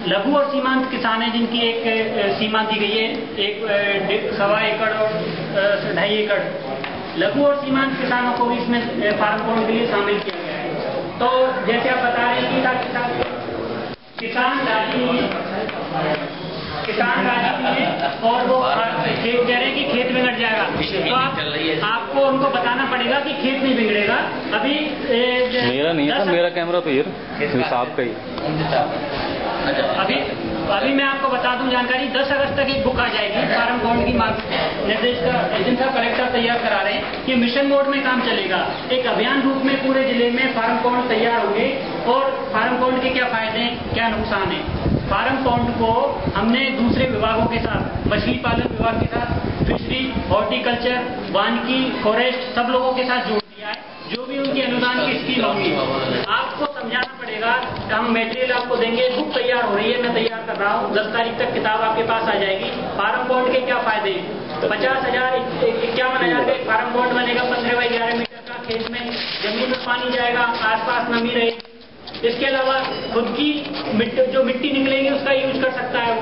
लघु और सीमांत किसान हैं जिनकी एक सीमा दी गई है, एक 1.25 एकड़ और 2.5 एकड़। लघु और सीमांत किसानों को भी इसमें फार्म पॉइंट के लिए शामिल किया गया है। तो जैसे आप बता रहे हैं कि किसान राजी है और वो कह रहे हैं कि खेत बिगड़ जाएगा, तो आपको उनको बताना पड़ेगा कि खेत नहीं बिगड़ेगा। अभी मेरा नहीं है, मेरा कैमरा तो ये साहब का ही। अभी मैं आपको बता दूं जानकारी, 10 अगस्त तक एक बुक आ जाएगी फार्म पॉइंट की निर्देश का एजेंट साहब कलेक्टर तैयार करा रहे हैं कि मिशन मोड में काम चलेगा। एक अभियान रूप में पूरे जिले में फार्म पॉइंट तैयार होंगे और फार्म पॉइंट के क्या फायदे हैं, क्या नुकसान है। फार्म पॉइंट को हमने दूसरे विभागों के साथ, मछली पालन विभाग के साथ, फिशरी, हॉर्टिकल्चर, वानिकी, फॉरेस्ट, सब लोगों के साथ जोड़ दिया है। जो भी उनकी अनुदान की स्कीम होगी आपको समझाना पड़ेगा। हम मटेरियल आपको देंगे, बुक तैयार हो रही है, मैं तैयार कर रहा हूँ, 10 तारीख तक किताब आपके पास आ जाएगी। फार्म पॉइंट के क्या फायदे हैं, 50,000 51,000 का फार्म पॉइंट बनेगा, 15x11 मीटर का। खेत में जमीन में पानी जाएगा, आसपास नमी रहेगी। इसके अलावा खुद की मिट्टी निकलेगी उसका यूज कर सकता है, वो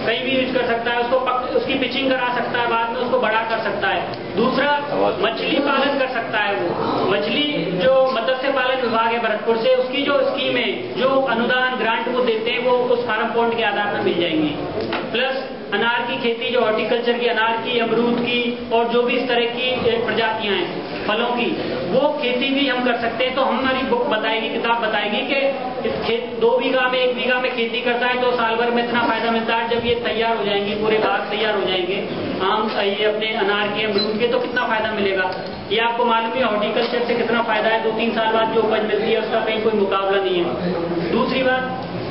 कहीं भी यूज कर सकता है, उसकी पिचिंग करा सकता है, बाद में उसको बड़ा कर सकता है। दूसरा, मछली पालन कर सकता है। वो मछली जो मत्स्य पालन विभाग है भरतपुर से, उसकी जो स्कीम है, जो अनुदान ग्रांट वो देते हैं, वो उस फार्म पॉइंट के आधार पर मिल जाएंगी। प्लस अनार की खेती, जो हॉर्टिकल्चर की, अनार की, अमरूद की और जो भी इस तरह की प्रजातियां हैं फलों की, वो खेती भी हम कर सकते हैं। तो हमारी बुक बताएगी, किताब बताएगी कि खेत 2 बीघा में 1 बीघा में खेती करता है तो साल भर में इतना फायदा मिलता है। जब ये तैयार हो जाएंगे, पूरे बाग तैयार हो जाएंगे, आम ये अपने अनार के, अमरूद के, तो कितना फायदा मिलेगा ये आपको मालूम है। हॉर्टिकल्चर से कितना फायदा है, 2-3 साल बाद जो उपज मिलती है उसका कहीं कोई मुकाबला नहीं है। दूसरी बात,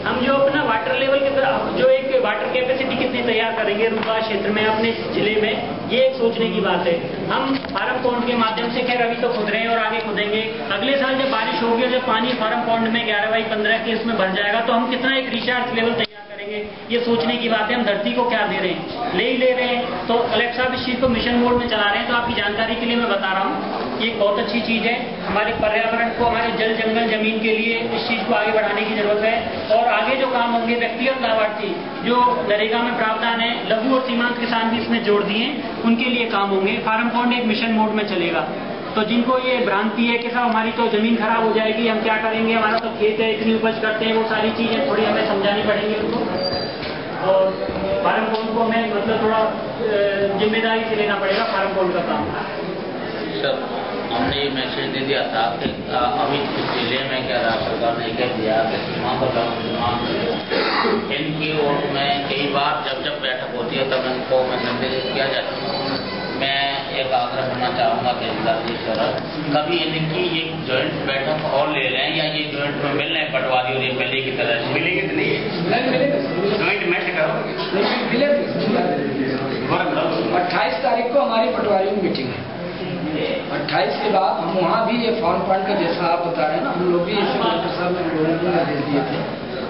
हम जो अपना वाटर लेवल की तरफ, जो एक वाटर कैपेसिटी कितनी तैयार करेंगे रूपा क्षेत्र में, अपने जिले में, ये एक सोचने की बात है। हम फार्म पॉइंट के माध्यम से, खैर अभी तो खुद रहे हैं और आगे खुदेंगे, अगले साल जब बारिश होगी और जब पानी फार्म पॉइंट में 11x15 के इसमें भर जाएगा तो हम कितना एक रिचार्ज लेवल तैयार करेंगे, ये सोचने की बात है। हम धरती को क्या दे रहे हैं, ले ही ले रहे हैं। तो कलेक्टर साहब इस चीज को मिशन मोड में चला रहे हैं, तो आपकी जानकारी के लिए मैं बता रहा हूँ, ये एक बहुत अच्छी चीज है। हमारे पर्यावरण को, हमारे जल जंगल जमीन के लिए इस चीज को आगे बढ़ाने की जरूरत है। और आगे जो काम होंगे, व्यक्तिगत लाभार्थी जो नरेगा में प्रावधान है, लघु और सीमांत किसान भी इसमें जोड़ दिए, उनके लिए काम होंगे। फार्म पॉइंट एक मिशन मोड में चलेगा। तो जिनको ये भ्रांति है कि साहब हमारी तो जमीन खराब हो जाएगी, हम क्या करेंगे, हमारा तो खेत है, इतनी उपज करते हैं, वो सारी चीजें थोड़ी हमें समझानी पड़ेंगी उनको। और फार्म पॉइंट को हमें मतलब थोड़ा जिम्मेदारी से लेना पड़ेगा फार्म पॉइंट का काम। सर, हमने ये मैसेज दे दिया था कि अभी जिले में क्या राज्य सरकार ने कह दिया कि इनकी ओर में कई बार जब बैठक होती है तब इनको मैं निर्देशित किया जाता है। मैं एक आग्रह करना चाहूँगा कि सर कभी इनकी एक जॉइंट बैठक और ले रहे हैं, या ये जॉइंट में मिल रहे हैं पटवारी और ये मिले की तरह से मिलेगी तो नहीं है, जॉइंट मैच करो। 28 तारीख को हमारी पटवारी की मीटिंग है। 28 के बाद हम वहाँ भी ये फार्म पॉइंट का, जैसा आप बता रहे हैं ना, हम लोग भी इसे कलेक्टर साहब ने लोगों को निर्देश दिए थे,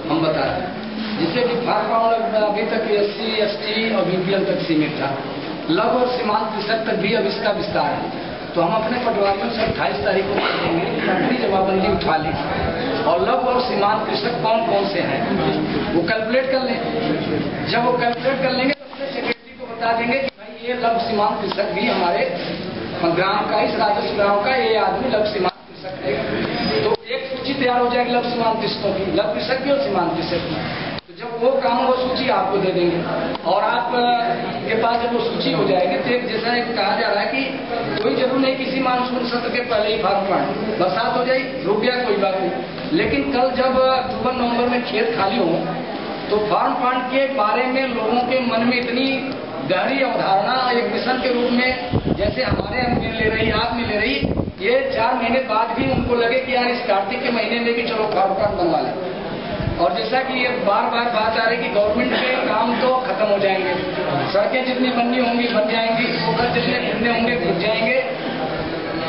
हम बता रहे हैं। जिससे कि फार्म पॉइंट अभी तक SC, ST और BPL तक सीमित था, लघु और सीमांत कृषक तक भी अब इसका विस्तार है। तो हम अपने पटवारियों से 28 तारीख को करेंगे कि पूरी जवाबबंदी उठा लें और लघु और सीमांत कृषक कौन कौन से हैं वो कैलकुलेट कर लें। जब वो कैलकुलेट कर लेंगे तो अपने सेक्रेटरी को बता देंगे कि भाई ये लघु सीमांत कृषक भी हमारे ग्राम का, इस राजस्व ग्राम का ये आदमी लघु सीमांत कृषक है। तो एक सूची तैयार हो जाएगी लघु सीमांत कृषकों की, लघु कृषक की और सीमांत कृषक की। तो जब वो काम, वो सूची आपको दे देंगे और आप के पास जब वो सूची हो जाएगी तो एक जैसा एक कहा जा रहा है कि कोई जरूर नहीं किसी मानसून सत्र के पहले ही फार्म पॉइंट, बरसात हो जाए, रुक गया, कोई बात नहीं। लेकिन कल जब अक्टूबर-नवंबर में खेत खाली हो तो फार्म पॉइंट के बारे में लोगों के मन में इतनी गहरी अवधारणा एक मिशन के रूप में, जैसे हमारे हम ले रही, आप में ले रही, ये 4 महीने बाद भी उनको लगे कि यार इस कार्तिक के महीने में भी चलो फार्म पॉइंट बनवा लें। और जैसा कि ये बार बार बात आ रही कि गवर्नमेंट के काम तो खत्म हो जाएंगे, सड़कें जितनी बननी होंगी बन जाएंगी, पोखर जितने घूमने होंगे घूम जाएंगे।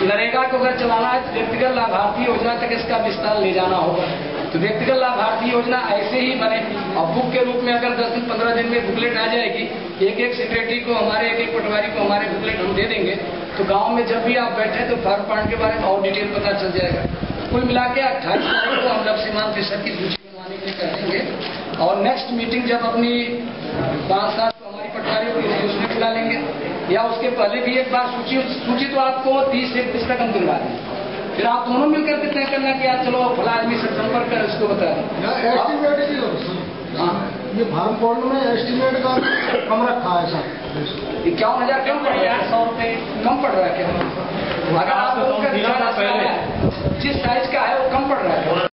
नरेगा को अगर चलाना है तो व्यक्तिगत लाभार्थी योजना तक इसका विस्तार ले जाना होगा। तो व्यक्तिगत लाभार्थी योजना ऐसे ही बने और बुक के रूप में अगर 10 दिन 15 दिन में बुकलेट आ जाएगी, एक सेक्रेटरी को हमारे, एक पटवारी को हमारे बुकलेट हम दे देंगे, तो गाँव में जब भी आप बैठे तो फार्म पॉइंट के बारे में और डिटेल पता चल जाएगा। कुल मिला के 28 तारीख को हम लघु सीमांत कृषक की सूची बनवाने के लिए करेंगे। और नेक्स्ट मीटिंग जब अपनी 5-7 हमारी पटवारियों की होगी उसमें बुला लेंगे, या उसके पहले भी एक बार सूची तो आपको 30-31 तक हम दिलवा दें, फिर आप दोनों मिलकर के तय करना कि यार चलो फला आदमी से संपर्क कर उसको बता दें। एस्टिमेट की हो सर। हाँ, ये फार्म पॉइंट में एस्टिमेट का कम रखा है सर। 51,000 कम पड़ रहा है, 100 रुपये कम पड़ रहा है क्या? अगर आप जिस साइज का है वो कम पड़ रहा है।